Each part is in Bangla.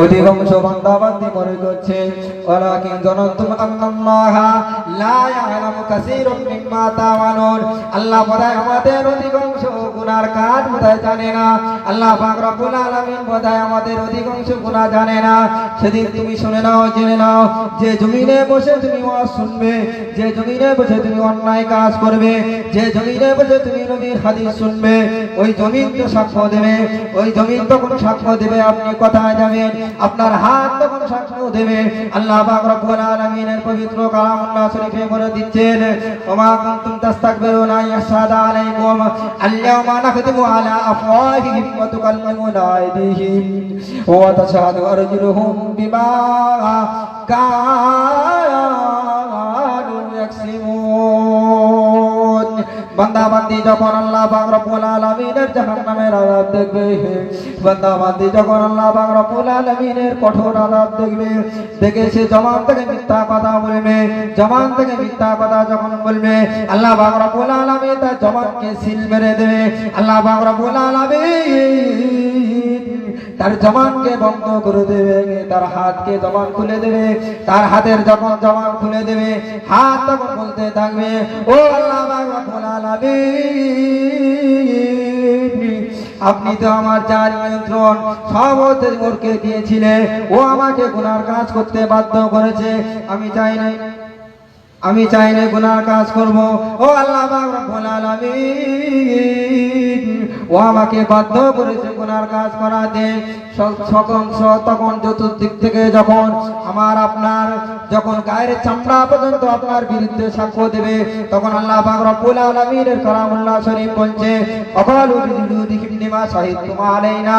অধিকাংশ বান্দাবান্দি মনে করছে ওয়ালাকিন জানাতুম আন্নাল্লাহা লা ইয়ালামু কাসীরুম মিম্মা তা'মালুন। আল্লাহ বোধহয় আমাদের অধিকাংশ গুনার কাজ বোধহয় জানে না। আল্লাহ পাক রব্বুল আলামিন বোধহয় আমাদের অধিকাংশ গুনাহ জানে না। সেদিন তুমি শুনে নাও, জেনে নাও, যে জমিনে বসে তুমি ওয়াজ শুনবে, যে জমিনে বসে তুমি অন্যায় কাজ করবে, যে জমিনে বসে তুমি নবীর হাদিস শুনবে, ওই জমিন তো সাক্ষ্য দেবে। ওই জমিন তখন সাক্ষ্য দেবে আপনি কোথায় যাবেন, আপনার হাত তখন সাক্ষ্য দেবে। আল্লাহ পাক রব্বুল আলামিনের পবিত্র কালামুল্লাহ শরীফে বলে দিচ্ছেন, ওমা কুনতুম তাস্তাকবিরুনা ইয়াশহাদু আলাইকুম আল-ইয়াওমা নাখতিমু আলা আফওয়াহিহিম ওয়া তুকাল্লিমুনা আইদিহিম ওয়া তাশহাদু আরজুলুহুম বিমা কানু ইয়াকসিবুন। বান্দাবান্দি যখন আল্লাহ পাক রব্বুল আলামিনের জাহান্নামের আযাব দেখবে, বান্দাবান্দি যখন আল্লাহ পাক রব্বুল আলামিনের কঠোর আযাব দেখবে, দেখে সে জবান থেকে মিথ্যা কথা বলবে। জবান থেকে মিথ্যা কথা যখন বলবে, আল্লাহ পাক রব্বুল আলামিন তার জবানকে সিল মেরে দেবে। আল্লাহ পাক রব্বুল আলামিন তার জবানকে বন্ধ করে দেবে, তার হাতকে জবান খুলে দেবে। তার হাতের যখন জবান খুলে দেবে, হাত তখন বলতে থাকবে, ও আল্লাহ পাক রব্বুল আলামিন, আপনি তো আমার যার নিয়ন্ত্রণ সব ওরকে দিয়েছিলেন, ও আমাকে গুনার কাজ করতে বাধ্য করেছে। আমি চাই না গুনার কাজ করব। ও আল্লাহ পাক রব্বুল আলামিন, ও আমাকে বাধ্য করেছে গুনার কাজ করাতে। তখন চতুর্দিক থেকে যখন আমার আপনার যখন গায়ের চামড়া পর্যন্ত আপনার বিরুদ্ধে সাক্ষ্য দেবে, তখন আল্লাহ পাক রব্বুল আলামিনের কালামুল্লাহ শরীফ বলছে, অকালু বিজুলুদিহিম লিমা শাহিদতুম আলাইনা।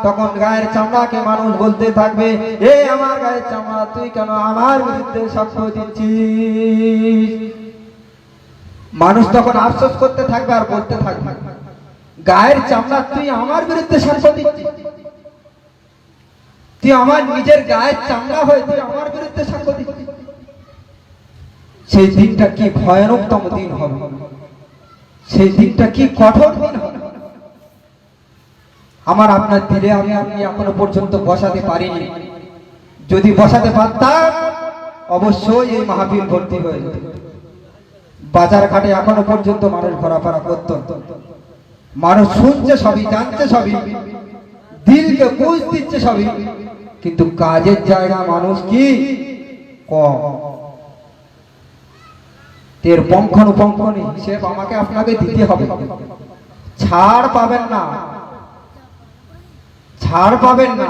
তখন গায়ের চামড়াকে মানুষ বলতে থাকবে, এ আমার গায়ের চামড়া, তুই কেন আমার বিরুদ্ধে সাক্ষ্য দিচ্ছিস? মানুষ তখন আফসোস করতে থাকবে আর বলতে থাকবে, গায়ের চামড়া, তুই আমার বিরুদ্ধে সাক্ষ্য দিচ্ছিস? তুই আমার নিজের গায়ের চামড়া হয়ে তুই আমার বিরুদ্ধে সাক্ষ্য দিচ্ছিস? সেই দিনটা কি ভয়ানকতম দিন হবে, সেই দিনটা কি কঠোর দিন হবে। আমার আপনার দিলে আমি এখনো পর্যন্ত বসাতে পারিনি। যদি বসাতে পারতাম অবশ্যই এই মাহফিল ভর্তি হয়ে যেত। বাজার ঘাটে এখনো পর্যন্ত মানুষ ঘোরাফেরা করত, মানুষ শুনছে সবই, জানছে সবই, দিলকে বুঝ দিচ্ছে সবই, কিন্তু কাজের জায়গা মানুষ কি কম। এর পঙ্খানুপঙ্খনি হিসেব আমাকে আপনাকে দিতে হবে। ছাড় পাবেন না, ছাড় পাবেন না।